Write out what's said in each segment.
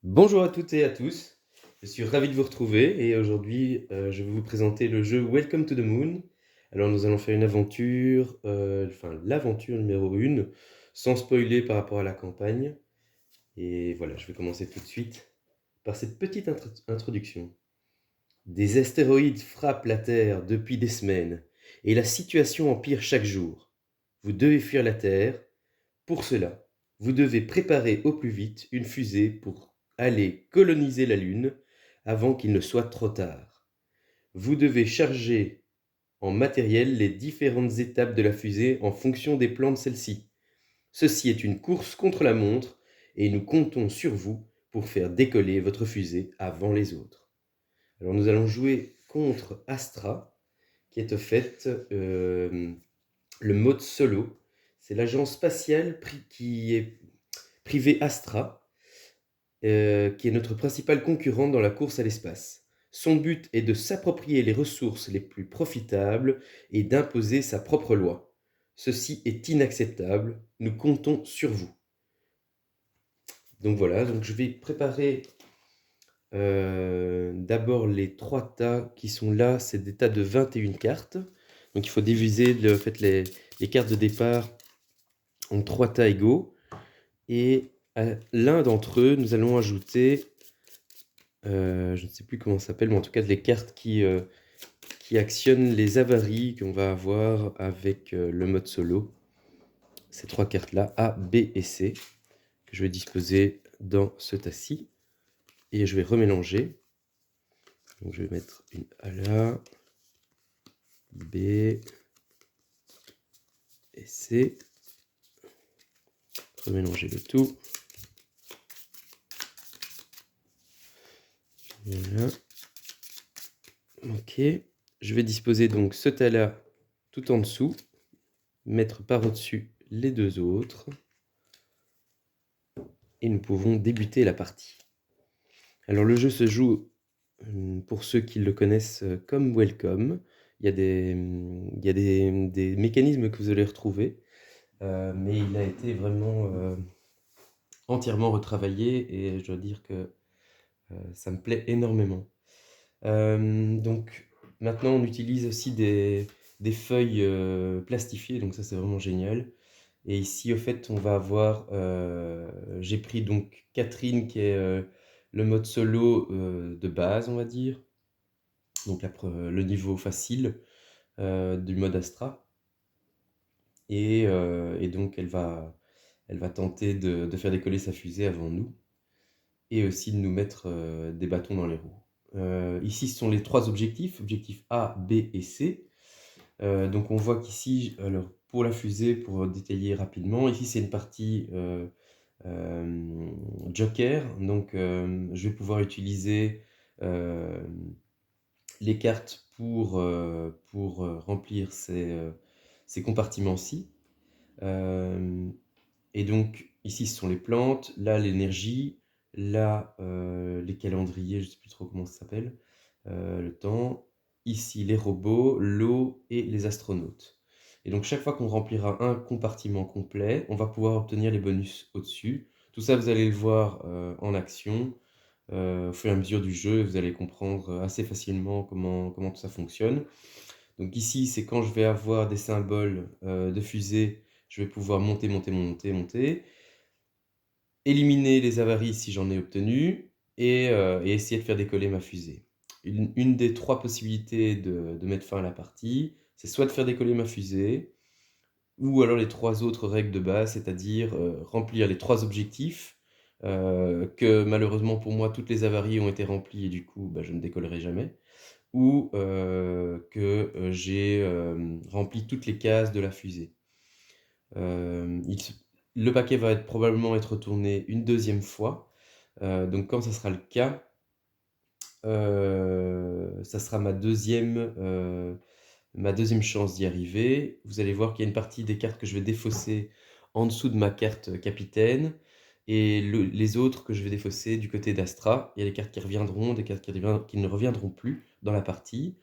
Bonjour à toutes et à tous, je suis ravi de vous retrouver et aujourd'hui je vais vous présenter le jeu Welcome to the Moon. Alors nous allons faire une aventure, l'aventure numéro 1, sans spoiler par rapport à la campagne. Et voilà, je vais commencer tout de suite par cette petite introduction. Des astéroïdes frappent la Terre depuis des semaines et la situation empire chaque jour. Vous devez fuir la Terre. Pour cela, vous devez préparer au plus vite une fusée pour aller coloniser la Lune avant qu'il ne soit trop tard. Vous devez charger en matériel les différentes étapes de la fusée en fonction des plans de celle-ci. Ceci est une course contre la montre et nous comptons sur vous pour faire décoller votre fusée avant les autres. Alors nous allons jouer contre Astra, qui est au fait le mode solo. C'est l'agence spatiale qui est privée Astra, qui est notre principal concurrent dans la course à l'espace. Son but est de s'approprier les ressources les plus profitables et d'imposer sa propre loi. Ceci est inacceptable, nous comptons sur vous. Donc voilà, donc je vais préparer d'abord les 3 tas qui sont là, c'est des tas de 21 cartes. Donc il faut diviser les cartes de départ en 3 tas égaux. Et à l'un d'entre eux, nous allons ajouter, je ne sais plus comment ça s'appelle, mais en tout cas les cartes qui actionnent les avaries qu'on va avoir avec le mode solo. Ces 3 cartes-là, A, B et C, que je vais disposer dans ce tas-ci. Et je vais remélanger. Donc je vais mettre une A là, B et C. Remélanger le tout. Voilà. Ok. Je vais disposer donc ce tas-là tout en dessous. Mettre par au-dessus les 2 autres. Et nous pouvons débuter la partie. Alors le jeu se joue, pour ceux qui le connaissent, comme Welcome. Il y a des mécanismes que vous allez retrouver, mais il a été vraiment entièrement retravaillé et je dois dire que ça me plaît énormément. Donc maintenant on utilise aussi des feuilles plastifiées, donc ça c'est vraiment génial. Et ici au fait on va avoir, j'ai pris donc Catherine qui est le mode solo de base on va dire, donc le niveau facile du mode Astra. Et donc elle va tenter de faire décoller sa fusée avant nous et aussi de nous mettre des bâtons dans les roues. Ici ce sont les 3 objectifs, objectifs A, B et C. Donc on voit qu'ici, alors pour la fusée, pour détailler rapidement, ici c'est une partie joker. Donc je vais pouvoir utiliser les cartes pour remplir ces compartiments-ci. Et donc ici ce sont les plantes, là l'énergie, là les calendriers, je ne sais plus trop comment ça s'appelle, le temps, ici les robots, l'eau et les astronautes. Et donc chaque fois qu'on remplira un compartiment complet, on va pouvoir obtenir les bonus au-dessus. Tout ça vous allez le voir en action au fur et à mesure du jeu, vous allez comprendre assez facilement comment tout ça fonctionne. Donc ici c'est quand je vais avoir des symboles de fusée, je vais pouvoir monter, monter, monter, monter, éliminer les avaries si j'en ai obtenu, et essayer de faire décoller ma fusée. Une des 3 possibilités de mettre fin à la partie, c'est soit de faire décoller ma fusée, ou alors les 3 autres règles de base, c'est-à-dire remplir les 3 objectifs, que malheureusement pour moi toutes les avaries ont été remplies et du coup je ne décollerai jamais, ou que j'ai rempli toutes les cases de la fusée. Le paquet va probablement être retourné une 2e fois. Donc quand ça sera le cas, ça sera ma deuxième chance d'y arriver. Vous allez voir qu'il y a une partie des cartes que je vais défausser en dessous de ma carte capitaine et les autres que je vais défausser du côté d'Astra. Il y a des cartes qui reviendront, des cartes qui ne reviendront plus dans la partie.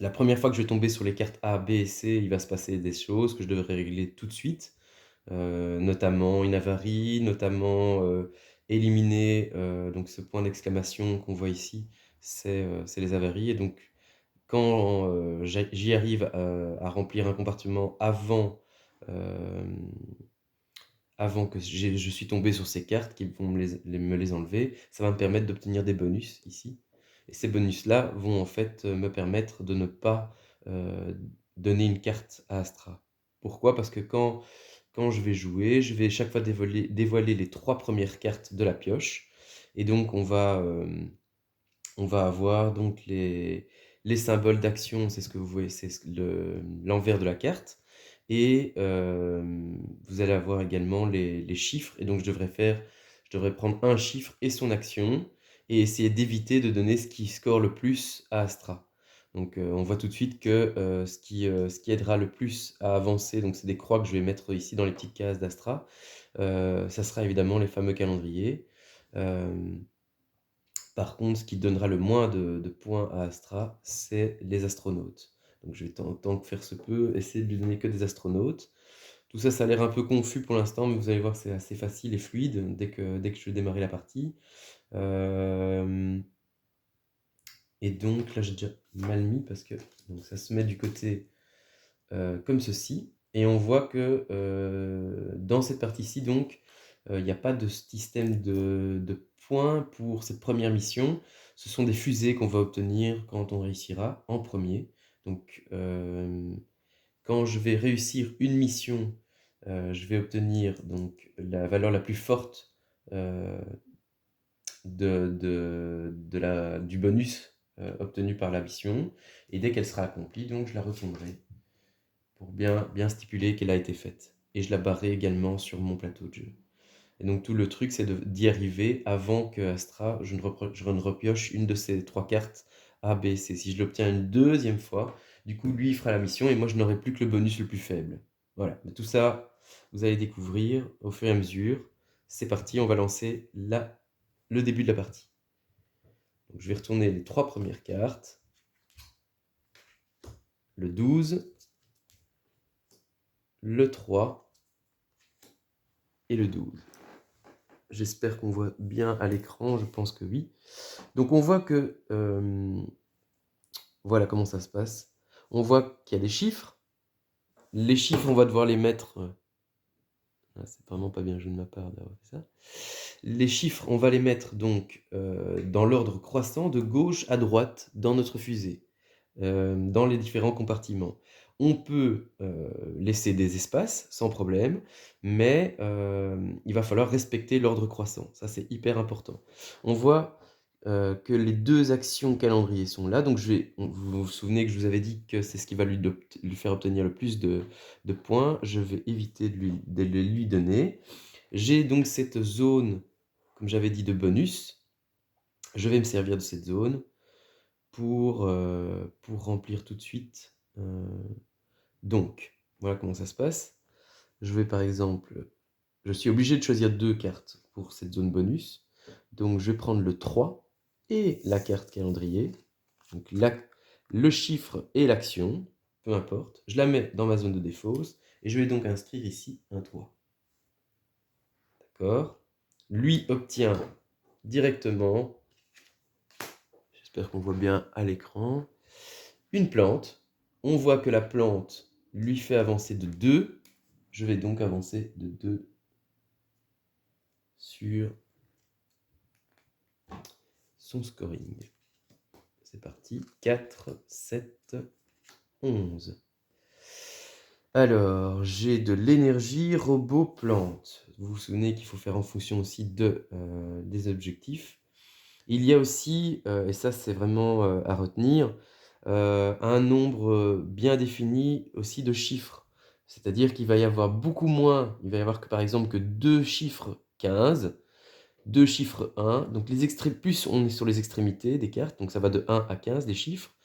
La première fois que je vais tomber sur les cartes A, B et C, il va se passer des choses que je devrais régler tout de suite, notamment une avarie, notamment éliminer donc ce point d'exclamation qu'on voit ici, c'est les avaries. Et donc quand j'y arrive à remplir un compartiment avant que je suis tombé sur ces cartes qui vont me les enlever, ça va me permettre d'obtenir des bonus ici. Et ces bonus-là vont en fait me permettre de ne pas donner une carte à Astra. Pourquoi? Parce que quand je vais jouer, je vais chaque fois dévoiler les 3 premières cartes de la pioche. Et donc on va avoir donc les symboles d'action, c'est ce que vous voyez, c'est l'envers de la carte. Et vous allez avoir également les chiffres. Et donc je devrais prendre un chiffre et son action et essayer d'éviter de donner ce qui score le plus à Astra. Donc on voit tout de suite que ce qui aidera le plus à avancer, donc c'est des croix que je vais mettre ici dans les petites cases d'Astra, ça sera évidemment les fameux calendriers. Euh, Par contre, ce qui donnera le moins de points à Astra, c'est les astronautes. Donc je vais tant que faire se peut essayer de lui donner que des astronautes. Tout ça, ça a l'air un peu confus pour l'instant, mais vous allez voir que c'est assez facile et fluide dès que je vais démarrer la partie. Euh, et donc là, j'ai déjà mal mis parce que donc, ça se met du côté comme ceci. Et on voit que dans cette partie-ci, donc, il n'y a pas de système de points pour cette première mission. Ce sont des fusées qu'on va obtenir quand on réussira en premier. Donc, quand je vais réussir une mission, je vais obtenir donc, la valeur la plus forte euh, du bonus obtenu par la mission. Et dès qu'elle sera accomplie, donc, je la retournerai pour bien stipuler qu'elle a été faite. Et je la barrerai également sur mon plateau de jeu. Et donc tout le truc, c'est d'y arriver avant que Astra, je ne repioche une de ces 3 cartes A, B, C. Si je l'obtiens une deuxième fois, du coup, lui, il fera la mission et moi, je n'aurai plus que le bonus le plus faible. Voilà. Mais tout ça, vous allez découvrir au fur et à mesure. C'est parti, on va lancer le début de la partie. Donc, je vais retourner les 3 premières cartes. Le 12, le 3 et le 12. J'espère qu'on voit bien à l'écran, je pense que oui. Donc on voit que, voilà comment ça se passe. On voit qu'il y a des chiffres. Les chiffres, on va devoir les mettre... c'est vraiment pas bien joué de ma part d'avoir fait ça. Les chiffres, on va les mettre donc dans l'ordre croissant de gauche à droite dans notre fusée, dans les différents compartiments. On peut laisser des espaces sans problème, mais il va falloir respecter l'ordre croissant. Ça, c'est hyper important. On voit que les 2 actions calendrier sont là. Donc vous vous souvenez que je vous avais dit que c'est ce qui va lui faire obtenir le plus de points. Je vais éviter de le lui donner. J'ai donc cette zone, comme j'avais dit, de bonus. Je vais me servir de cette zone pour remplir tout de suite. Donc, voilà comment ça se passe. Je vais par exemple, je suis obligé de choisir 2 cartes pour cette zone bonus. Donc je vais prendre le 3 et la carte calendrier. Donc le chiffre et l'action, peu importe. Je la mets dans ma zone de défausse et je vais donc inscrire ici un 3. D'accord? Lui obtient directement, j'espère qu'on voit bien à l'écran, une plante. On voit que la plante lui fait avancer de 2. Je vais donc avancer de 2 sur son scoring. C'est parti. 4, 7, 11. Alors, j'ai de l'énergie robot plante. Vous vous souvenez qu'il faut faire en fonction aussi des objectifs. Il y a aussi, et ça c'est vraiment à retenir, un nombre bien défini aussi de chiffres. C'est-à-dire qu'il va y avoir beaucoup moins, il va y avoir que par exemple que 2 chiffres 15, 2 chiffres 1. Donc plus on est sur les extrémités des cartes, donc ça va de 1 à 15 les chiffres,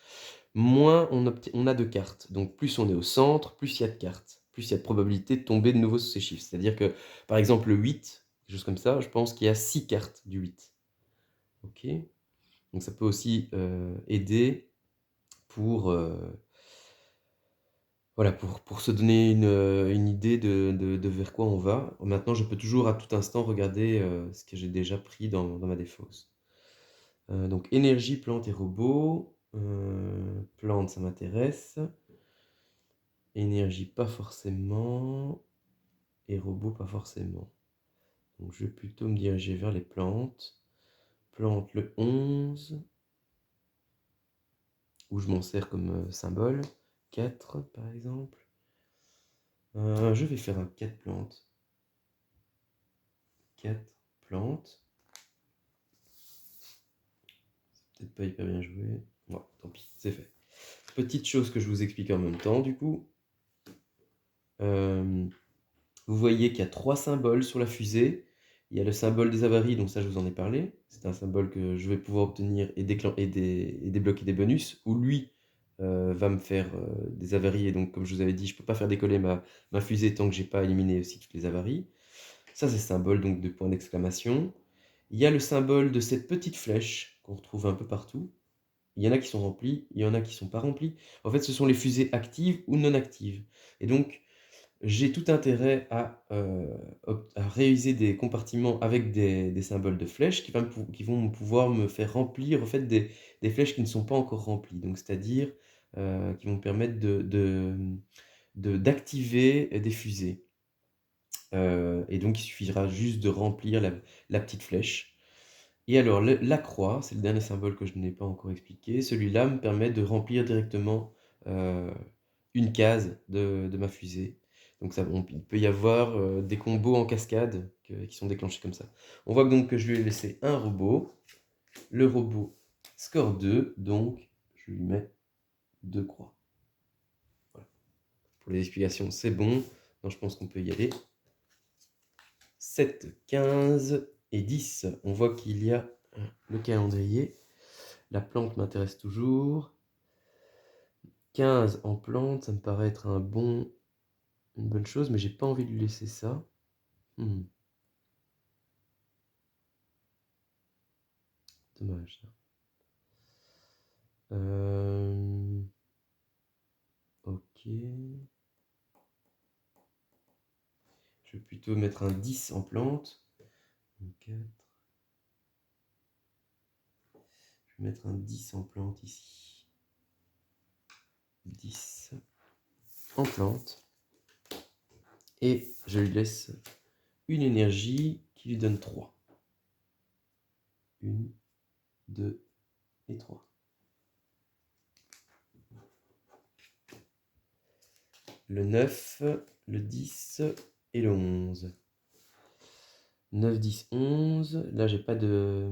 moins on a de cartes. Donc plus on est au centre, plus il y a de cartes, plus il y a de probabilité de tomber de nouveau sur ces chiffres. C'est-à-dire que par exemple le 8, quelque chose comme ça, je pense qu'il y a 6 cartes du 8. Ok. Donc ça peut aussi aider pour Voilà, pour se donner une idée de vers quoi on va. Maintenant, je peux toujours à tout instant regarder ce que j'ai déjà pris dans ma défausse. Donc énergie, plantes et robots. Plantes, ça m'intéresse. Énergie, pas forcément. Et robots, pas forcément. Donc je vais plutôt me diriger vers les plantes. Plantes, le 11, où je m'en sers comme symbole. 4, par exemple. Je vais faire un 4 plantes. 4 plantes. Peut-être pas hyper bien joué. Bon, tant pis, c'est fait. Petite chose que je vous explique en même temps, du coup. Vous voyez qu'il y a 3 symboles sur la fusée. Il y a le symbole des avaries, donc ça je vous en ai parlé. C'est un symbole que je vais pouvoir obtenir et débloquer des bonus, où lui va me faire des avaries. Et donc, comme je vous avais dit, je ne peux pas faire décoller ma fusée tant que j'ai pas éliminé aussi toutes les avaries. Ça, c'est le symbole donc, de point d'exclamation. Il y a le symbole de cette petite flèche qu'on retrouve un peu partout. Il y en a qui sont remplis, il y en a qui ne sont pas remplis. En fait, ce sont les fusées actives ou non actives. Et donc, j'ai tout intérêt à réaliser des compartiments avec des symboles de flèches qui vont pouvoir me faire remplir en fait, des flèches qui ne sont pas encore remplies. Donc, c'est-à-dire qui vont me permettre d'activer des fusées. Et donc, il suffira juste de remplir la petite flèche. Et alors, la croix, c'est le dernier symbole que je n'ai pas encore expliqué. Celui-là me permet de remplir directement une case de ma fusée. Donc, il peut y avoir des combos en cascade qui sont déclenchés comme ça. On voit donc que je lui ai laissé un robot. Le robot score 2, donc je lui mets 2 croix. Voilà. Pour les explications, c'est bon. Donc, je pense qu'on peut y aller. 7, 15 et 10. On voit qu'il y a le calendrier. La plante m'intéresse toujours. 15 en plante, ça me paraît être une bonne chose, mais j'ai pas envie de lui laisser ça. Dommage. Ok. Je vais plutôt mettre un 10 en plante. 4. Je vais mettre un 10 en plante ici. 10 en plante. Et je lui laisse une énergie qui lui donne 3. 1, 2 et 3. Le 9, le 10 et le 11. 9, 10, 11. Là, j'ai pas de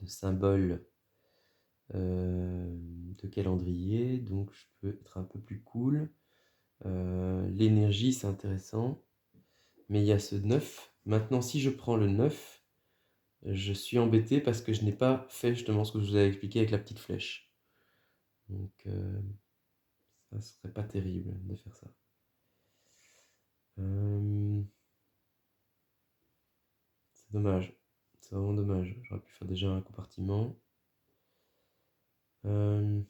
symbole de calendrier, donc je peux être un peu plus cool. L'énergie, c'est intéressant. Mais il y a ce 9. Maintenant, si je prends le 9, je suis embêté parce que je n'ai pas fait justement ce que je vous avais expliqué avec la petite flèche. Donc, ça serait pas terrible de faire ça. C'est dommage. C'est vraiment dommage. J'aurais pu faire déjà un compartiment. Je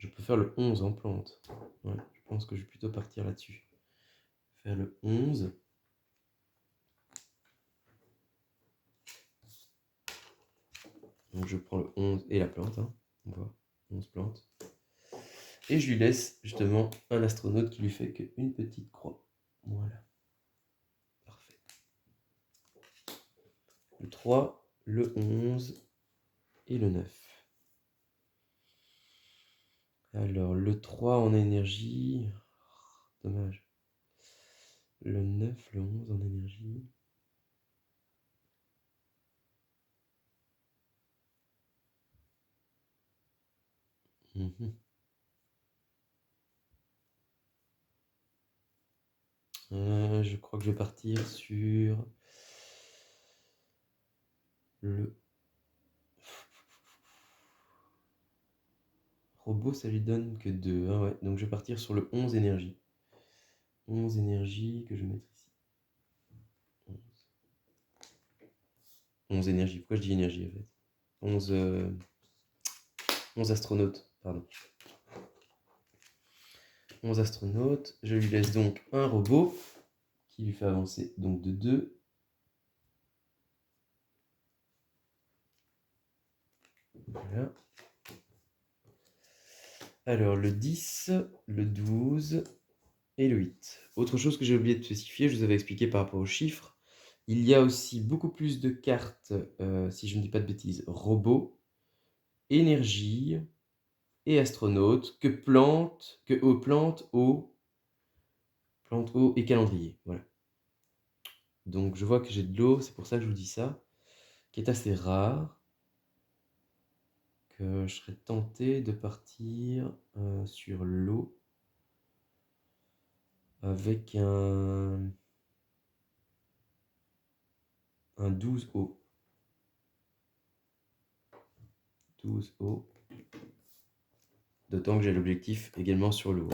peux faire le 11 en plante. Ouais, je pense que je vais plutôt partir là-dessus. Faire le 11. Donc je prends le 11 et la plante. Hein. On voit 11 plantes. Et je lui laisse justement un astronaute qui lui fait qu'une petite croix. Voilà. Parfait. Le 3, le 11 et le 9. Alors, le 3 en énergie. Dommage. Le 9, le 11 en énergie. Je crois que je vais partir sur le robot, ça lui donne que 2. Ah ouais, donc je vais partir sur le 11 énergie. 11 énergie que je vais mettre ici. 11 énergie. Pourquoi je dis énergie en fait 11 astronautes, pardon. 11 astronautes. Je lui laisse donc un robot qui lui fait avancer donc de 2. Voilà. Alors le 10, le 12 et le 8. Autre chose que j'ai oublié de spécifier, je vous avais expliqué par rapport aux chiffres, il y a aussi beaucoup plus de cartes, si je ne dis pas de bêtises, robots, énergie et astronautes que plantes, eau et calendrier. Voilà. Donc je vois que j'ai de l'eau, c'est pour ça que je vous dis ça, qui est assez rare, que je serais tenté de partir sur l'eau avec un 12 eau. 12 eau. D'autant que j'ai l'objectif également sur l'eau.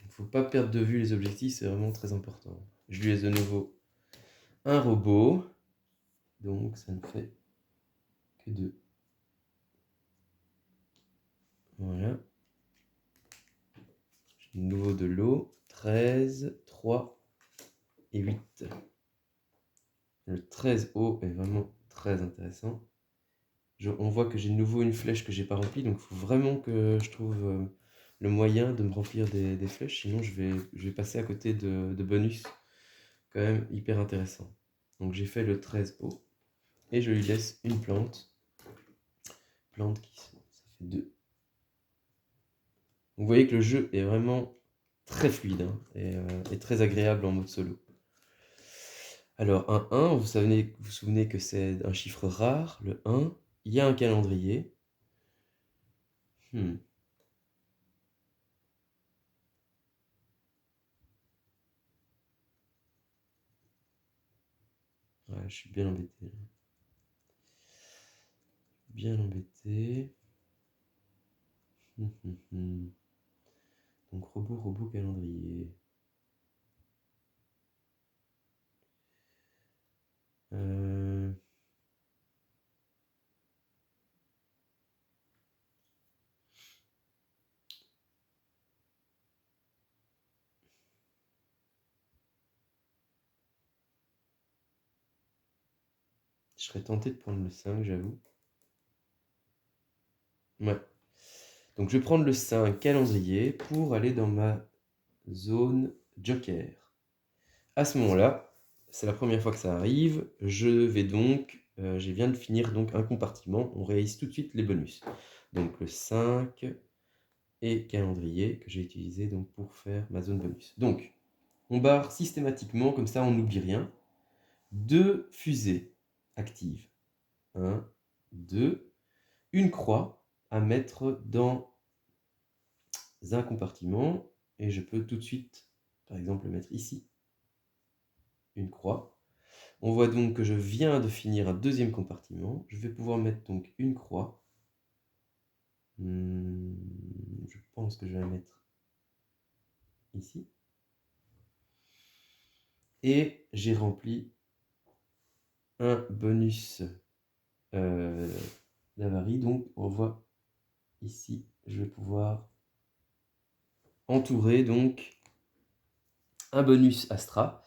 Il ne faut pas perdre de vue les objectifs, c'est vraiment très important. Je lui laisse de nouveau un robot. Donc ça ne fait que 2. Voilà. J'ai de nouveau de l'eau. 13, 3 et 8. Le 13 eau est vraiment très intéressant. On voit que j'ai de nouveau une flèche que j'ai pas remplie, donc il faut vraiment que je trouve le moyen de me remplir des flèches, sinon je vais passer à côté de bonus quand même hyper intéressant. Donc j'ai fait le 13 eau et je lui laisse une plante qui ça fait 2. Vous voyez que le jeu est vraiment très fluide hein, et très agréable en mode solo. Alors un 1, vous vous souvenez que c'est un chiffre rare, le 1. Il y a un calendrier. Ouais, je suis bien embêté. Bien embêté. Donc robot, calendrier. Je serais tenté de prendre le 5, j'avoue. Ouais. Donc je vais prendre le 5 calendrier pour aller dans ma zone joker. À ce moment-là, c'est la première fois que ça arrive. Je vais donc, je viens de finir donc un compartiment. On réalise tout de suite les bonus. Donc le 5 et calendrier que j'ai utilisé donc pour faire ma zone bonus. Donc on barre systématiquement, comme ça on n'oublie rien. 2 fusées actives. 1, 2. Une croix à mettre dans un compartiment. Et je peux tout de suite, par exemple, le mettre ici. Une croix. On voit donc que je viens de finir un deuxième compartiment. Je vais pouvoir mettre donc une croix. Je pense que je vais la mettre ici. Et j'ai rempli un bonus d'avarie. Donc on voit ici, je vais pouvoir entourer donc un bonus Astra.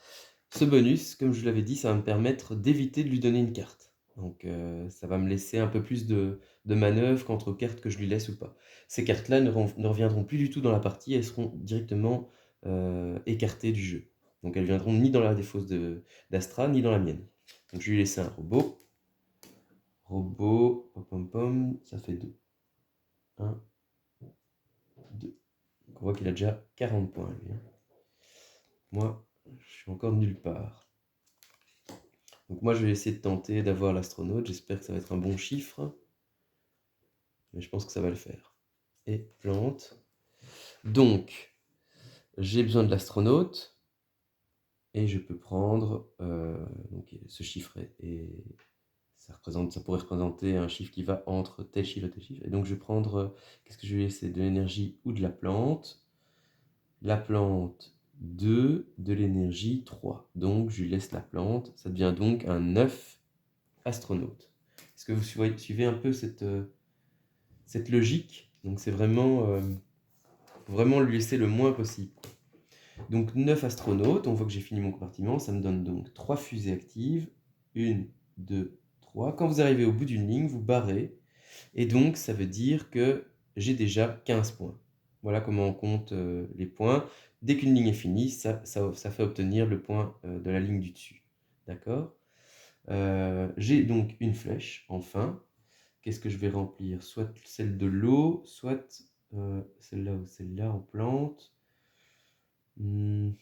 Ce bonus, comme je l'avais dit, ça va me permettre d'éviter de lui donner une carte. Donc ça va me laisser un peu plus de manœuvre quant aux cartes que je lui laisse ou pas. Ces cartes-là ne reviendront plus du tout dans la partie, elles seront directement écartées du jeu. Donc elles viendront ni dans la défausse d'Astra, ni dans la mienne. Donc je lui ai laissé un robot. Robot, pom pom pom, ça fait 2. 1, 2. Donc on voit qu'il a déjà 40 points lui. Moi, je suis encore nulle part. Donc moi, je vais essayer de tenter d'avoir l'astronaute. J'espère que ça va être un bon chiffre. Mais je pense que ça va le faire. Et plante. Donc, j'ai besoin de l'astronaute. Et je peux prendre... donc ce chiffre ça pourrait représenter un chiffre qui va entre tel chiffre et tel chiffre. Et donc je vais prendre... qu'est-ce que je vais laisser? De l'énergie ou de la plante. La plante, 2. De l'énergie, 3. Donc je lui laisse la plante. Ça devient donc un 9 astronaute. Est-ce que vous suivez un peu cette logique? Donc c'est vraiment Faut vraiment lui laisser le moins possible. Donc 9 astronautes, on voit que j'ai fini mon compartiment, ça me donne donc 3 fusées actives. 1, 2, 3. Quand vous arrivez au bout d'une ligne, vous barrez. Et donc ça veut dire que j'ai déjà 15 points. Voilà comment on compte les points. Dès qu'une ligne est finie, ça fait obtenir le point de la ligne du dessus. D'accord? J'ai donc une flèche, enfin. Qu'est-ce que je vais remplir? Soit celle de l'eau, soit celle-là ou celle-là en plante. On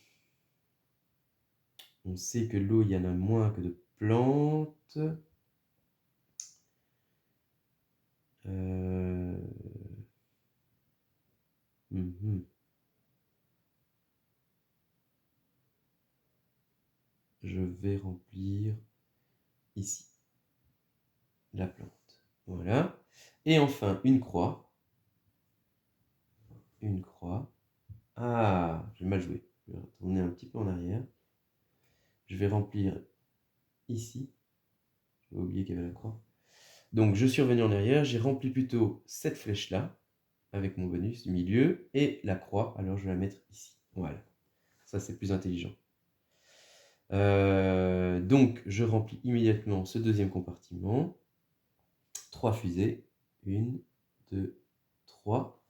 sait que l'eau, il y en a moins que de plantes. Mhm. Je vais remplir ici la plante. Voilà. Et enfin, une croix. Une croix. Ah, j'ai mal joué. Je vais retourner un petit peu en arrière. Je vais remplir ici. J'ai oublié qu'il y avait la croix. Donc, je suis revenu en arrière. J'ai rempli plutôt cette flèche-là, avec mon bonus du milieu, et la croix. Alors, je vais la mettre ici. Voilà. Ça, c'est plus intelligent. Donc, je remplis immédiatement ce deuxième compartiment. 3 fusées. 1, 2, 3.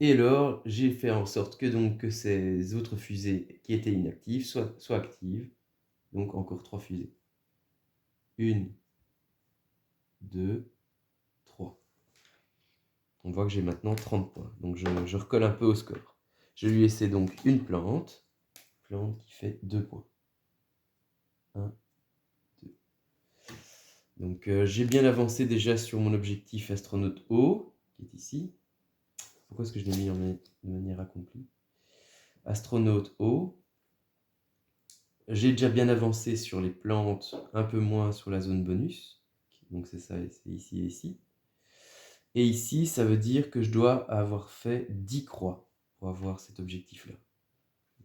Et alors, j'ai fait en sorte que, donc, que ces autres fusées qui étaient inactives soient actives. Donc, encore 3 fusées. 1, 2, 3. On voit que j'ai maintenant 30 points. Donc, je recolle un peu au score. Je lui laisse donc une plante. Plante qui fait 2 points. 1, 2. Donc, j'ai bien avancé déjà sur mon objectif astronaute O, qui est ici. Pourquoi est-ce que je l'ai mis de manière accomplie? Astronaute O. J'ai déjà bien avancé sur les plantes, un peu moins sur la zone bonus. Donc c'est ça, c'est ici et ici. Et ici, ça veut dire que je dois avoir fait 10 croix pour avoir cet objectif-là.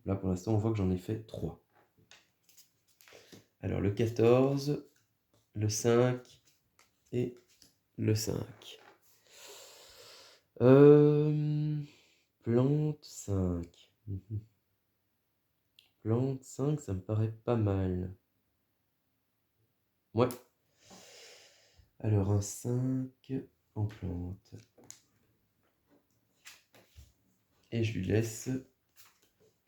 Là, pour l'instant, on voit que j'en ai fait 3. Alors, le 14, le 5 et le 5. Plante 5. Plante 5, ça me paraît pas mal. Ouais. Alors, un 5 en plante. Et je lui laisse,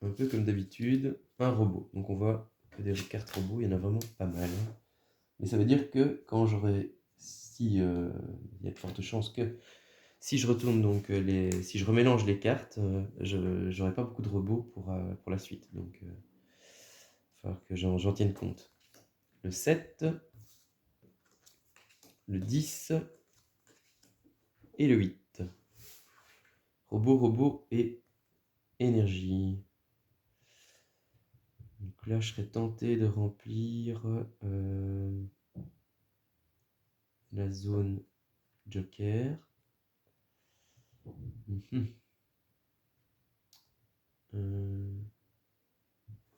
un peu comme d'habitude, un robot. Donc on voit que des cartes robots, il y en a vraiment pas mal. Mais ça veut dire que quand j'aurai... il y a de fortes chances que si je retourne donc si je remélange les cartes, je n'aurai pas beaucoup de robots pour la suite. Donc il va falloir que j'en tienne compte. Le 7, le 10 et le 8. Robot et énergie. Donc là, je serais tenté de remplir la zone Joker.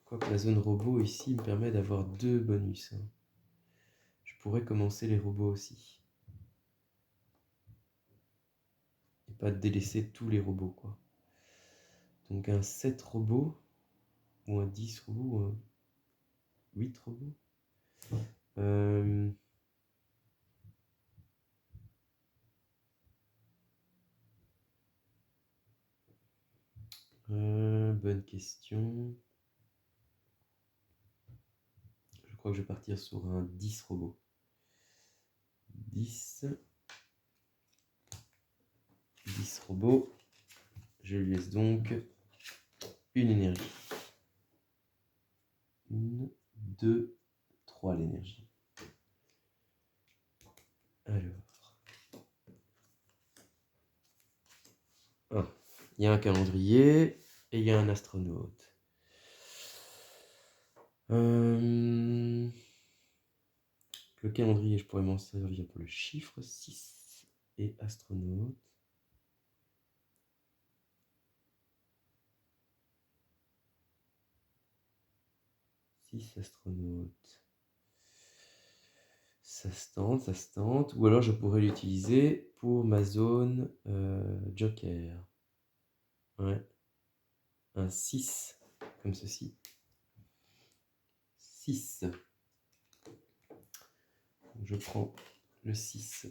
Quoique la zone robot ici me permet d'avoir 2 bonus. Je pourrais commencer les robots aussi. Et pas délaisser tous les robots, quoi. Donc un 7 robots, ou un 10 robots, ou un 8 robots. Bonne question. Je crois que je vais partir sur un 10 robots. 10 robots. Je lui laisse donc une énergie. 1, 2, 3 l'énergie. Alors. Il y a un calendrier et il y a un astronaute. Le calendrier, je pourrais m'en servir pour le chiffre 6 et astronaute. 6 astronautes. Ça se tente. Ou alors je pourrais l'utiliser pour ma zone Joker. Ouais. Un 6, comme ceci. 6. Je prends le 6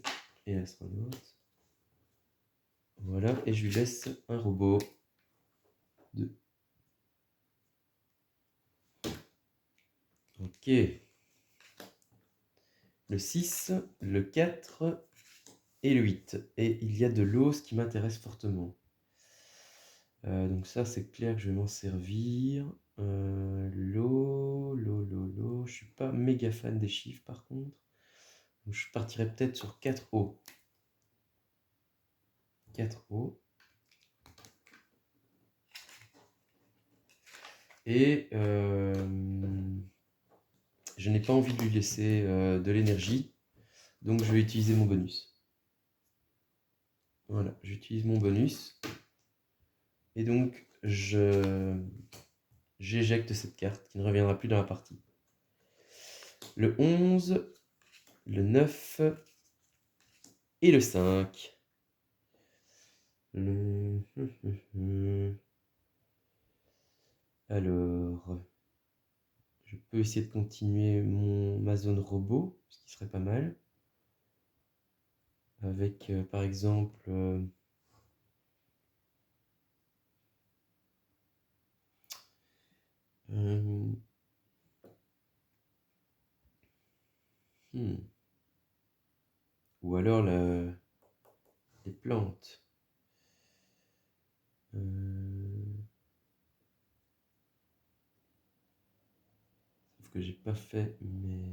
et l'astronaute. Voilà, et je lui laisse un robot. 2. Ok. Le 6, le 4 et le 8. Et il y a de l'eau, ce qui m'intéresse fortement. Donc ça, c'est clair que je vais m'en servir. L'eau. Je suis pas méga fan des chiffres, par contre. Donc je partirais peut-être sur 4 eaux. 4 eaux. Et je n'ai pas envie de lui laisser de l'énergie. Donc je vais utiliser mon bonus. Voilà, j'utilise mon bonus. Et donc j'éjecte cette carte qui ne reviendra plus dans la partie. Le 11, le 9 et le 5. Alors, je peux essayer de continuer ma zone robot, ce qui serait pas mal. Avec, par exemple... Ou alors les plantes. Sauf que j'ai pas fait, mais...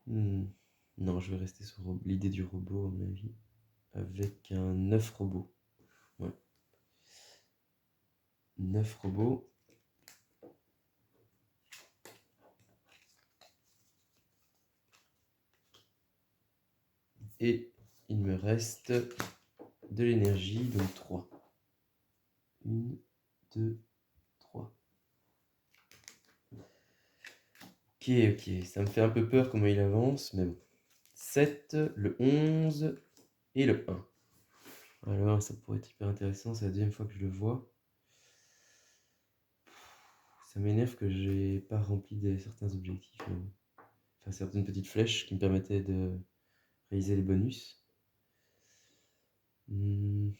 Non, je vais rester sur l'idée du robot, à mon avis. Avec un 9 robots. Ouais. 9 robots. Et il me reste de l'énergie, donc 3. 1, 2, 3. Ok, ça me fait un peu peur comment il avance, mais bon. 7, le 11 et le 1. Alors, ça pourrait être hyper intéressant, c'est la deuxième fois que je le vois. Ça m'énerve que j'ai pas rempli certains objectifs. Enfin, certaines petites flèches qui me permettaient de réaliser les bonus. Je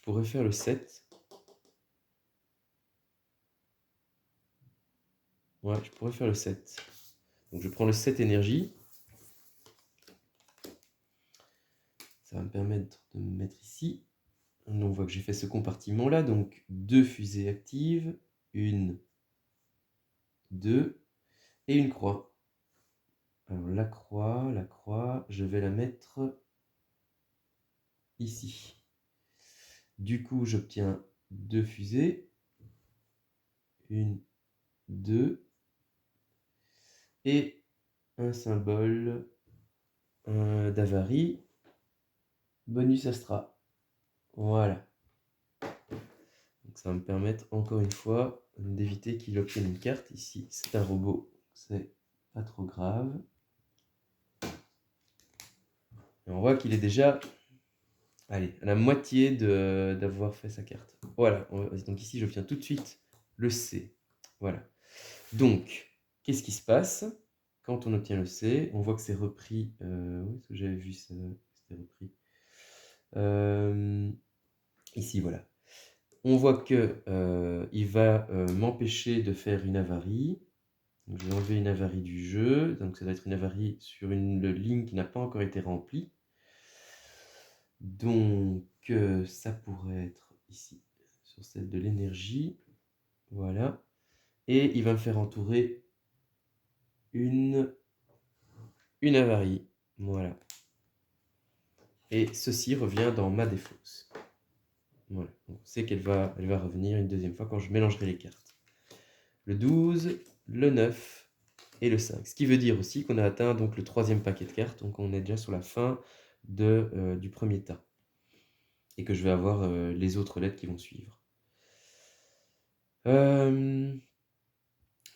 pourrais faire le 7. Ouais, je pourrais faire le 7. Donc je prends le 7 énergie. Ça va me permettre de me mettre ici. On voit que j'ai fait ce compartiment-là. Donc 2 fusées actives. 1, 2 et une croix. Alors la croix, je vais la mettre ici. Du coup, j'obtiens 2 fusées. 1, 2. Et un symbole d'avarie. Bonus Astra. Voilà. Donc ça va me permettre encore une fois d'éviter qu'il obtienne une carte. Ici, c'est un robot. C'est pas trop grave. Et on voit qu'il est déjà... Allez, à la moitié d'avoir fait sa carte. Voilà. Donc ici, j'obtiens tout de suite le C. Voilà. Donc, qu'est-ce qui se passe quand on obtient le C? On voit que c'est repris... où est-ce que j'avais vu ça? C'était repris. Ici, voilà. On voit que il va m'empêcher de faire une avarie. Donc, je vais enlever une avarie du jeu. Donc ça doit être une avarie sur une ligne qui n'a pas encore été remplie. Donc ça pourrait être ici, sur celle de l'énergie. Voilà. Et il va me faire entourer une avarie. Voilà. Et ceci revient dans ma défausse. Voilà. On sait qu'elle va revenir une deuxième fois quand je mélangerai les cartes. Le 12, le 9 et le 5. Ce qui veut dire aussi qu'on a atteint donc le troisième paquet de cartes. Donc on est déjà sur la fin du premier tas. Et que je vais avoir les autres lettres qui vont suivre. Le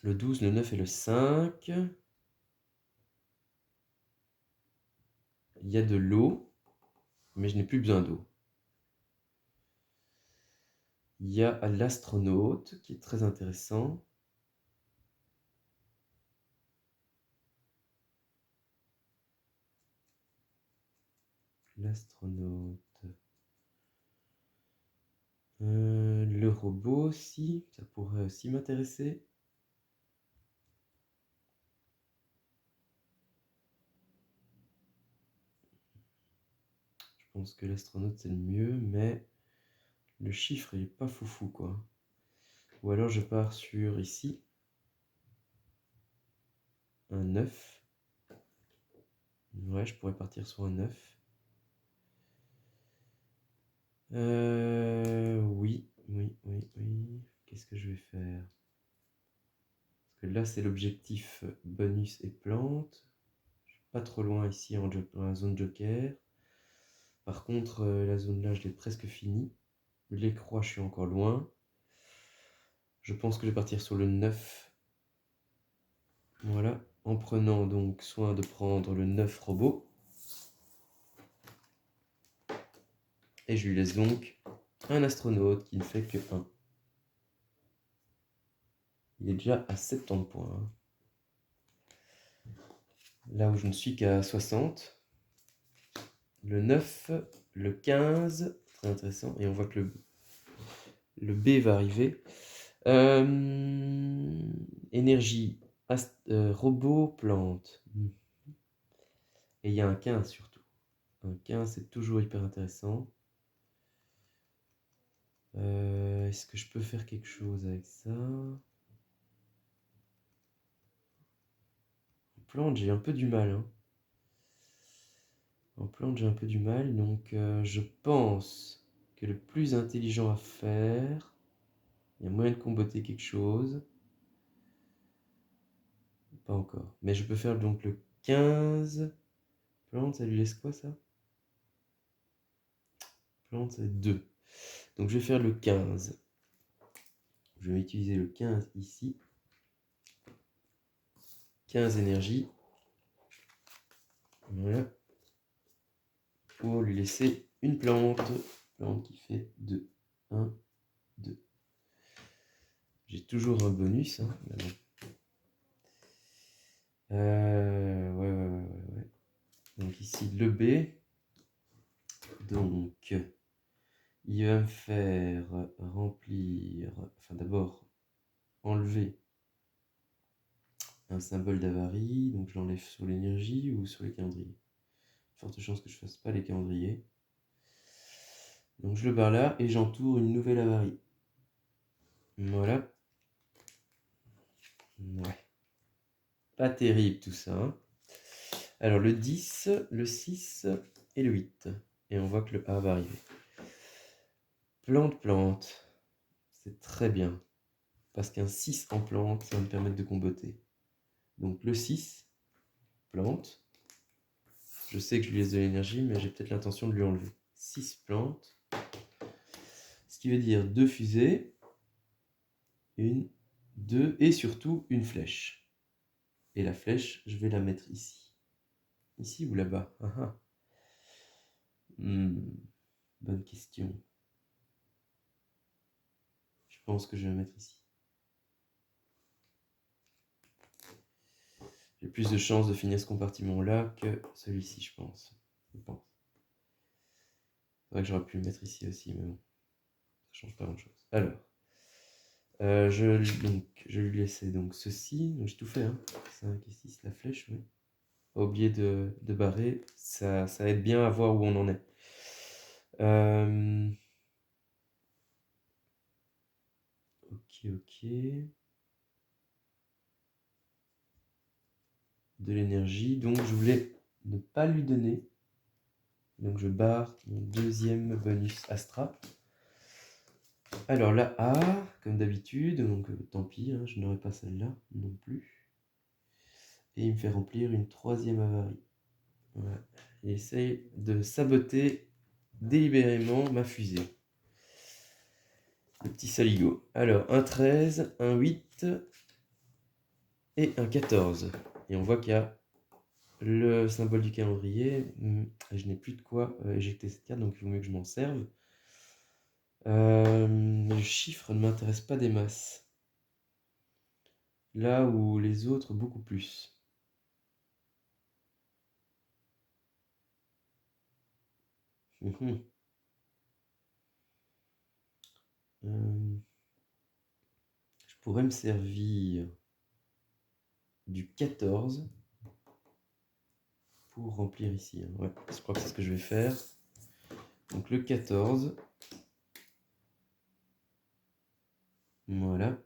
12, le 9 et le 5. il y a de l'eau, mais je n'ai plus besoin d'eau. Il y a l'astronaute, qui est très intéressant. L'astronaute. Le robot aussi, ça pourrait aussi m'intéresser. Je pense que l'astronaute c'est le mieux, mais le chiffre il est pas foufou quoi. Ou alors je pars sur ici, un 9. Ouais, je pourrais partir sur un 9. Oui. Qu'est-ce que je vais faire? Parce que là, c'est l'objectif bonus et plante. Je suis pas trop loin ici dans la zone joker. Par contre, la zone là, je l'ai presque finie. Les croix, je suis encore loin. Je pense que je vais partir sur le 9. Voilà. En prenant donc soin de prendre le 9 robot. Et je lui laisse donc un astronaute qui ne fait que 1. Il est déjà à 70 points. Hein. Là où je ne suis qu'à 60. Le 9, le 15, très intéressant. Et on voit que le B va arriver. Énergie, robot, plante. Et il y a un 15 surtout. Un 15, c'est toujours hyper intéressant. Est-ce que je peux faire quelque chose avec ça? En plante, j'ai un peu du mal. Hein. En plante, j'ai un peu du mal. Donc, je pense que le plus intelligent à faire, il y a moyen de comboter quelque chose. Pas encore. Mais je peux faire donc le 15. Plante, ça lui laisse quoi ça? Plante, c'est 2. Donc je vais faire le 15. Je vais utiliser le 15 ici. 15 énergie. Voilà. Pour lui laisser une plante. Plante qui fait 2. 1, 2. J'ai toujours un bonus. Hein, mais bon. Ouais. Donc ici le B. Donc il va me faire remplir. Enfin d'abord enlever un symbole d'avarie. Donc je l'enlève sur l'énergie ou sur les calendriers. Forte chance que je fasse pas les calendriers. Donc je le barre là et j'entoure une nouvelle avarie. Voilà. Ouais. Pas terrible tout ça. Hein. Alors le 10, le 6 et le 8. Et on voit que le A va arriver. Plante. C'est très bien. Parce qu'un 6 en plante, ça va me permettre de comboter. Donc le 6, plante. Je sais que je lui laisse de l'énergie, mais j'ai peut-être l'intention de lui enlever. 6 plantes. Ce qui veut dire 2 fusées. 1, 2 et surtout une flèche. Et la flèche, je vais la mettre ici. Ici ou là-bas? Bonne question. Je pense que je vais la mettre ici. J'ai plus de chances de finir ce compartiment-là que celui-ci, je pense. C'est vrai que j'aurais pu le mettre ici aussi, mais bon. Ça change pas grand-chose. Alors. Je lui laissais donc ceci. J'ai tout fait. Hein. 5 et 6, la flèche, oui. Pas oublier de barrer. Ça aide bien à voir où on en est. Ok. De l'énergie. Donc je voulais ne pas lui donner. Donc je barre mon deuxième bonus Astra. Alors là, A, comme d'habitude. Donc tant pis, hein, je n'aurai pas celle-là non plus. Et il me fait remplir une troisième avarie. Voilà. Il essaye de saboter délibérément ma fusée. Le petit saligo. Alors, un 13, un 8 et un 14. Et on voit qu'il y a le symbole du calendrier. Je n'ai plus de quoi éjecter cette carte, donc il vaut mieux que je m'en serve. Le chiffre ne m'intéresse pas des masses. Là où les autres, beaucoup plus. Mhm. Je pourrais me servir du 14 pour remplir ici. Ouais, je crois que c'est ce que je vais faire. Donc le 14. Voilà.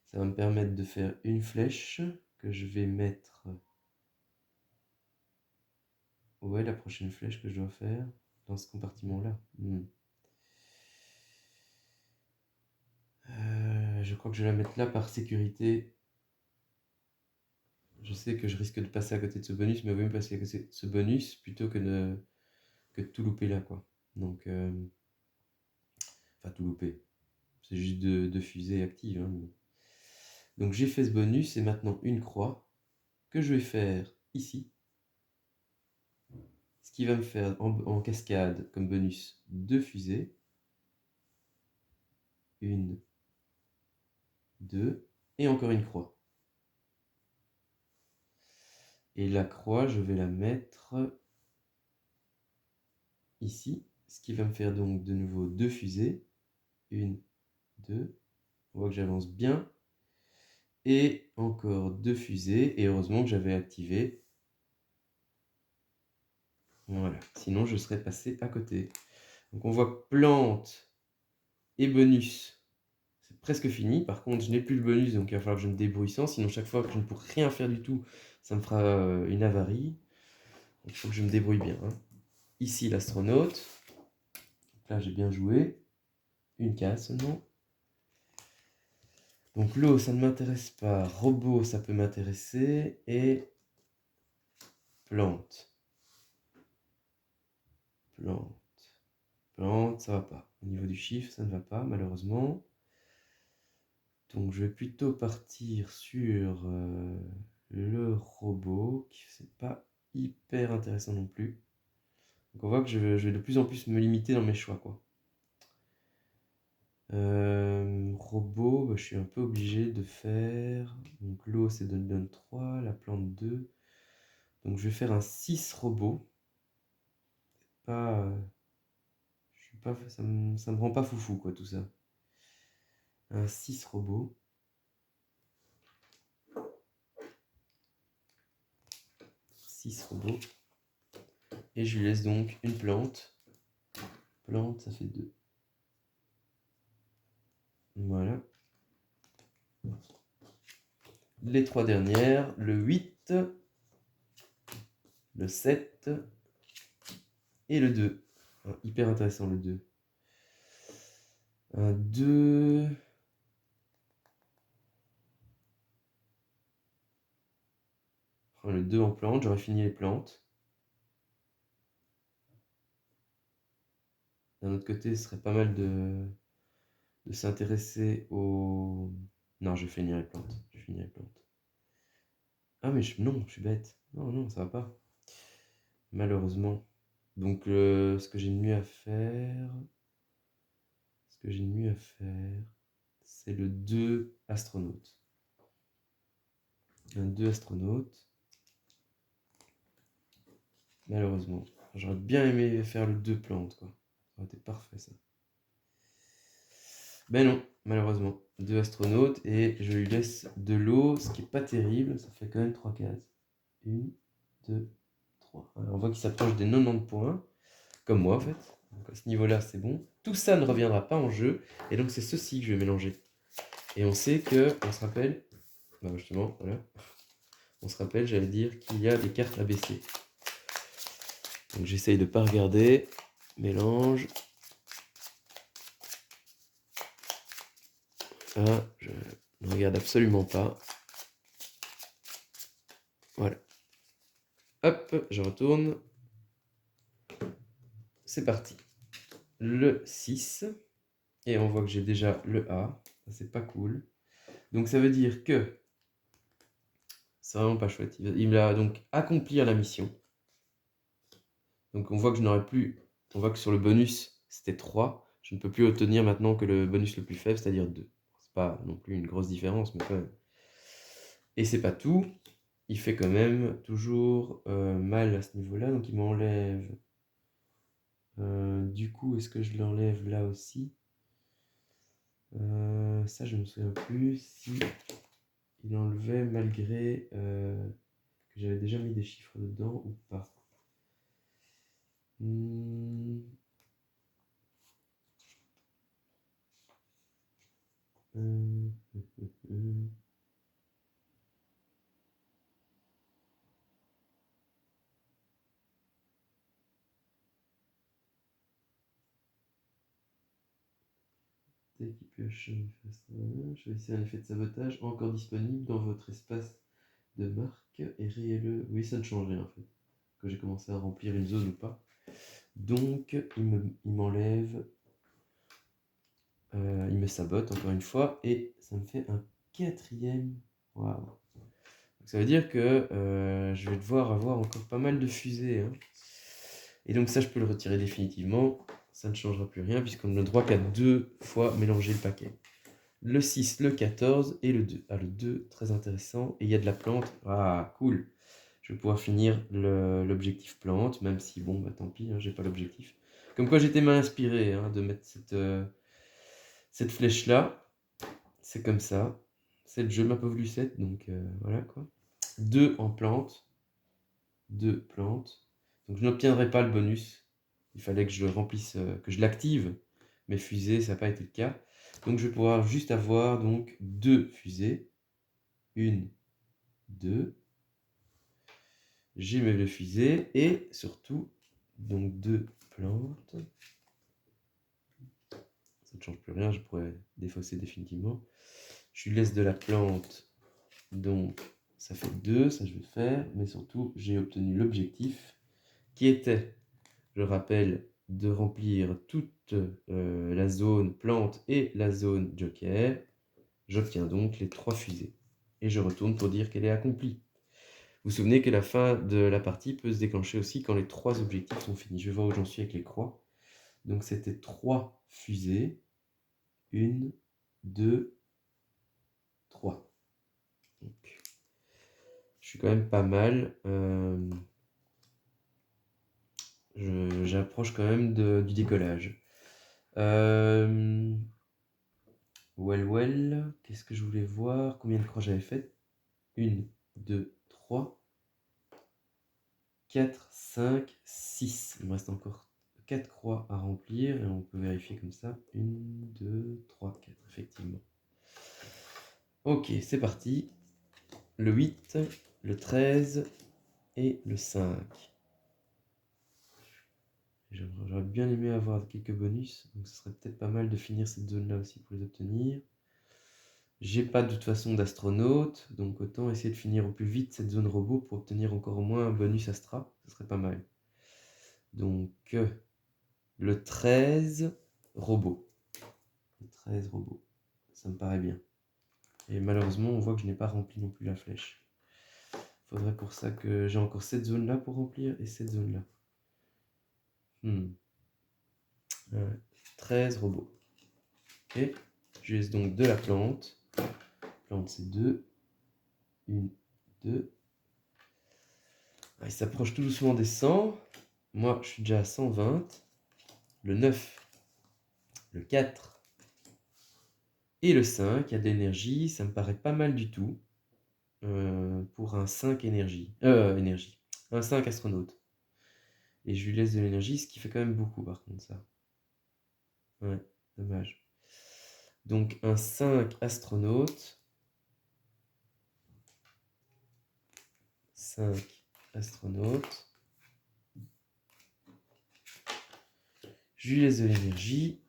Ça va me permettre de faire une flèche que je vais mettre... Où est la prochaine flèche que je dois faire? Dans ce compartiment-là. Je crois que je vais la mettre là par sécurité. Je sais que je risque de passer à côté de ce bonus, mais vaut mieux passer à côté de ce bonus plutôt que de tout louper là, quoi. Donc, enfin, tout louper. C'est juste deux fusées actives, hein. Donc, j'ai fait ce bonus et maintenant une croix que je vais faire ici. Ce qui va me faire en cascade comme bonus 2 fusées. 1, 2, et encore une croix. Et la croix, je vais la mettre ici, ce qui va me faire donc de nouveau 2 fusées. 1, 2, on voit que j'avance bien. Et encore 2 fusées, et heureusement que j'avais activé. Voilà, sinon je serais passé à côté. Donc on voit que plante et bonus, c'est presque fini. Par contre, je n'ai plus le bonus, donc il va falloir que je me débrouille sans. Sinon, chaque fois que je ne pourrai rien faire du tout, ça me fera une avarie. Il faut que je me débrouille bien, hein. Ici, l'astronaute. Là, j'ai bien joué. Une case seulement. Donc l'eau, ça ne m'intéresse pas. Robot, ça peut m'intéresser. Et plante. Plante. Plante, ça va pas. Au niveau du chiffre, ça ne va pas, malheureusement. Donc je vais plutôt partir sur le robot, qui c'est pas hyper intéressant non plus. Donc on voit que je vais de plus en plus me limiter dans mes choix, quoi. Robot, bah, je suis un peu obligé de faire... Donc l'eau, c'est donne 3, la plante 2. Donc je vais faire un 6 robot. Pas... je suis pas, ça me rend pas foufou, quoi, tout ça. Un 6 robot. 6 robots. Et je lui laisse donc une plante. Plante, ça fait 2. Voilà. Les 3 dernières, le 8, le 7 et le 2. Ah, hyper intéressant le 2. Un 2. Oh, le 2 en plante, j'aurais fini les plantes. D'un autre côté, ce serait pas mal de s'intéresser aux... Non, je vais finir les plantes. Je vais finir les plantes. Ah, mais non, je suis bête. Non, non, ça va pas. Malheureusement. Donc, ce que j'ai de mieux à faire... c'est le 2 astronaute. Un 2 astronaute. Malheureusement. J'aurais bien aimé faire le 2 plantes, quoi. Ça aurait été parfait, ça. Ben non, malheureusement. 2 astronautes et je lui laisse de l'eau, ce qui est pas terrible. Ça fait quand même 3 cases. 1, 2, 3. Alors, on voit qu'il s'approche des 90 points, comme moi en fait. Donc à ce niveau-là, c'est bon. Tout ça ne reviendra pas en jeu. Et donc c'est ceci que je vais mélanger. Et on sait que, on se rappelle, bah justement, voilà. On se rappelle, j'allais dire qu'il y a des cartes ABC. Donc j'essaye de ne pas regarder. Mélange. Ah, je ne regarde absolument pas. Voilà. Hop, je retourne. C'est parti. Le 6. Et on voit que j'ai déjà le A. Ça, c'est pas cool. Donc ça veut dire que C'est vraiment pas chouette. Il va donc accomplir la mission. Donc on voit que je n'aurai plus... On voit que sur le bonus, c'était 3. Je ne peux plus obtenir maintenant que le bonus le plus faible, c'est-à-dire 2. C'est pas non plus une grosse différence, mais quand même. Et c'est pas tout. Il fait quand même toujours mal à ce niveau-là, donc il m'enlève... du coup, est-ce que je l'enlève là aussi? Ça, je me souviens plus si il enlevait malgré que j'avais déjà mis des chiffres dedans ou pas. Dès qu'il pioche choisissez un effet de sabotage encore disponible dans votre espace de marque et rayez-le. Oui, ça ne change rien en fait, que j'ai commencé à remplir une zone ou pas. Donc, il m'enlève, il me sabote encore une fois et ça me fait un 4e. Waouh! Donc, ça veut dire que je vais devoir avoir encore pas mal de fusées. Hein. Et donc, ça, je peux le retirer définitivement. Ça ne changera plus rien puisqu'on n'a le droit qu'à 2 fois mélanger le paquet. Le 6, le 14 et le 2. Ah, le 2, très intéressant. Et il y a de la plante. Ah, cool. Je vais pouvoir finir l'objectif plante, même si, bon, bah tant pis, hein, j'ai pas l'objectif. Comme quoi, j'étais mal inspiré hein, de mettre cette flèche-là. C'est comme ça. C'est le jeu, ma pauvre Lucette, donc voilà quoi. 2 en plante. 2 plantes. Donc je n'obtiendrai pas le bonus. Il fallait que je remplisse, que je l'active. Mais fusée, ça n'a pas été le cas. Donc je vais pouvoir juste avoir donc 2 fusées. 1, 2. J'ai mes 2 fusées et surtout donc 2 plantes. Ça ne change plus rien, je pourrais défausser définitivement. Je lui laisse de la plante, donc ça fait 2, ça je vais faire, mais surtout j'ai obtenu l'objectif qui était, je rappelle, de remplir toute la zone plante et la zone joker. J'obtiens donc les 3 fusées. Et je retourne pour dire qu'elle est accomplie. Vous vous souvenez que la fin de la partie peut se déclencher aussi quand les 3 objectifs sont finis. Je vais voir où j'en suis avec les croix. Donc c'était 3 fusées. 1, 2, 3. Donc, je suis quand même pas mal. J'approche quand même du décollage. Well, qu'est-ce que je voulais voir? Combien de croix j'avais faites? 1, 2, 3, 4, 5, 6. Il me reste encore 4 croix à remplir et on peut vérifier comme ça. 1, 2, 3, 4, effectivement. Ok, c'est parti. Le 8, le 13 et le 5. J'aurais bien aimé avoir quelques bonus, donc ce serait peut-être pas mal de finir cette zone-là aussi pour les obtenir. J'ai pas de toute façon d'astronaute, donc autant essayer de finir au plus vite cette zone robot pour obtenir encore au moins un bonus Astra, ce serait pas mal. Donc, le 13, robot. Le 13, robot. Ça me paraît bien. Et malheureusement, on voit que je n'ai pas rempli non plus la flèche. Faudrait pour ça que j'ai encore cette zone-là pour remplir et cette zone-là. 13 robots. Ok. Je laisse donc de la plante. Plante, c'est 2. 1, 2. Il s'approche tout doucement des 100. Moi, je suis déjà à 120. Le 9. Le 4. Et le 5. Il y a de l'énergie. Ça me paraît pas mal du tout. Pour un 5 énergie. Un 5 astronaute. Et je lui laisse de l'énergie, ce qui fait quand même beaucoup par contre ça. Ouais, dommage. Donc un 5 astronaute. 5 astronautes. Je lui laisse de l'énergie.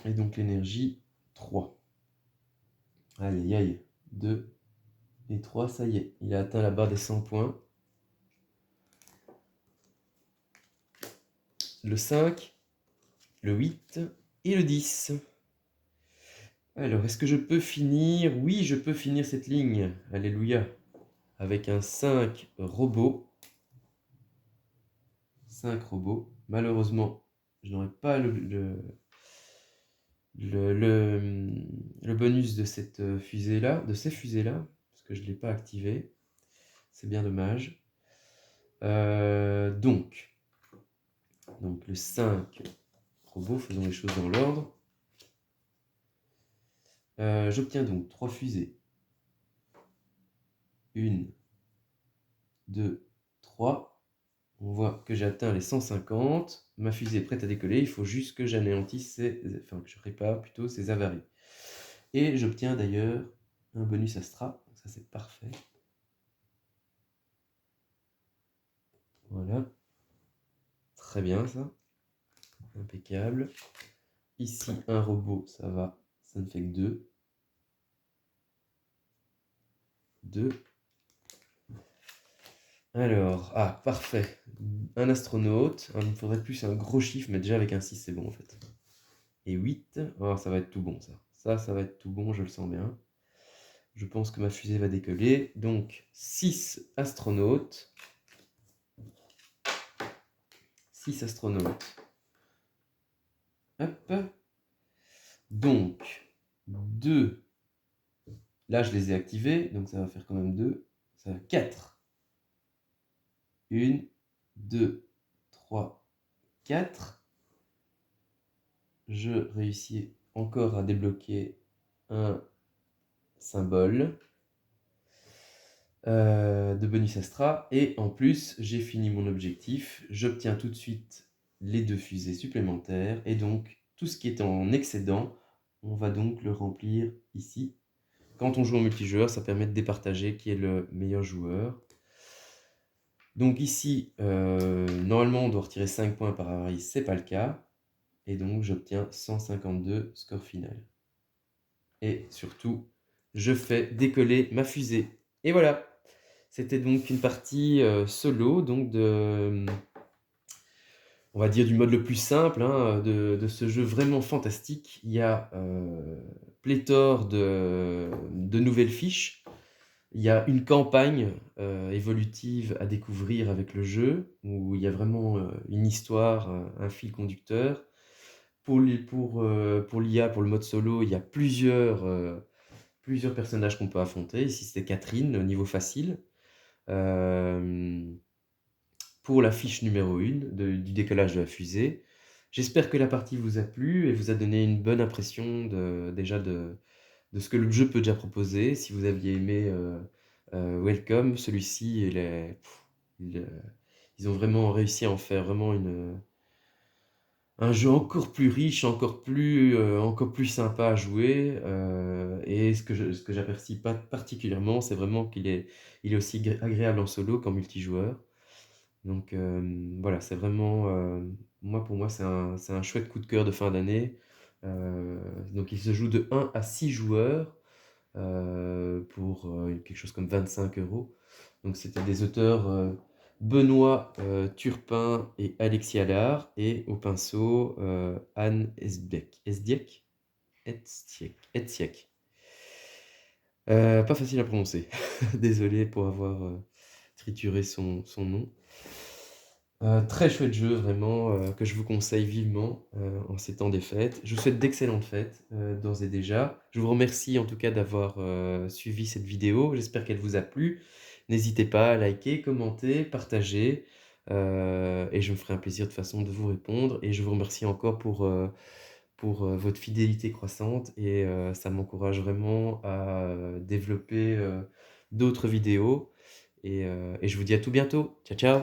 Et donc l'énergie 3. Aïe aïe aïe. 2 et 3, ça y est. Il a atteint la barre des 100 points. Le 5, le 8 et le 10. Alors, est-ce que je peux finir? Oui, je peux finir cette ligne. Alléluia. Avec un 5 robots. 5 robots. Malheureusement, je n'aurai pas le bonus de cette fusée-là, de ces fusées-là, parce que je ne l'ai pas activé. C'est bien dommage. Donc, le 5 robots, faisons les choses dans l'ordre. J'obtiens donc 3 fusées. 1, 2, 3. On voit que j'ai atteint les 150. Ma fusée est prête à décoller. Il faut juste que j'anéantisse enfin, que je répare plutôt ces avaries. Et j'obtiens d'ailleurs un bonus Astra. Ça, c'est parfait. Voilà. Très bien, ça. Impeccable. Ici, un robot, ça va. Ça ne fait que 2. 2. Alors, parfait. Un astronaute. Il me faudrait plus un gros chiffre, mais déjà avec un 6, c'est bon en fait. Et 8. Oh, ça va être tout bon, ça. Ça va être tout bon, je le sens bien. Je pense que ma fusée va décoller. Donc, 6 astronautes. 6 astronautes. Hop. Donc, 2. Là, je les ai activés, donc ça va faire quand même 2. Ça va 4. 1, 2, 3, 4. Je réussis encore à débloquer un symbole de bonus Astra. Et en plus, j'ai fini mon objectif. J'obtiens tout de suite les 2 fusées supplémentaires. Et donc, tout ce qui est en excédent, on va donc le remplir ici. Quand on joue en multijoueur, ça permet de départager qui est le meilleur joueur. Donc ici, normalement, on doit retirer 5 points par avarie. C'est pas le cas. Et donc, j'obtiens 152 score final. Et surtout, je fais décoller ma fusée. Et voilà, c'était donc une partie solo, donc on va dire du mode le plus simple, hein, de ce jeu vraiment fantastique. Il y a pléthore de nouvelles fiches. Il y a une campagne évolutive à découvrir avec le jeu, où il y a vraiment une histoire, un fil conducteur. Pour l'IA, pour le mode solo, il y a plusieurs personnages qu'on peut affronter. Ici, c'est Catherine, au niveau facile. Pour la fiche numéro 1 du décollage de la fusée. J'espère que la partie vous a plu et vous a donné une bonne impression déjà de ce que le jeu peut déjà proposer. Si vous aviez aimé Welcome, celui-ci, ils ont vraiment réussi à en faire vraiment un jeu encore plus riche, encore plus sympa à jouer. Et ce que j'apprécie pas particulièrement, c'est vraiment qu'il est aussi agréable en solo qu'en multijoueur. Donc voilà, c'est vraiment, pour moi, c'est un chouette coup de cœur de fin d'année. Donc il se joue de 1 à 6 joueurs pour quelque chose comme 25 €. Donc c'était des auteurs Benoît Turpin et Alexis Allard, et au pinceau Anne Esdiek. Pas facile à prononcer. Désolé pour avoir trituré son nom. Très chouette jeu vraiment, que je vous conseille vivement en ces temps des fêtes. Je vous souhaite d'excellentes fêtes d'ores et déjà. Je vous remercie en tout cas d'avoir suivi cette vidéo. J'espère qu'elle vous a plu. N'hésitez pas à liker, commenter, partager, et je me ferai un plaisir de toute façon de vous répondre. Et je vous remercie encore pour votre fidélité croissante, et ça m'encourage vraiment à développer d'autres vidéos. Et je vous dis à tout bientôt. Ciao, ciao!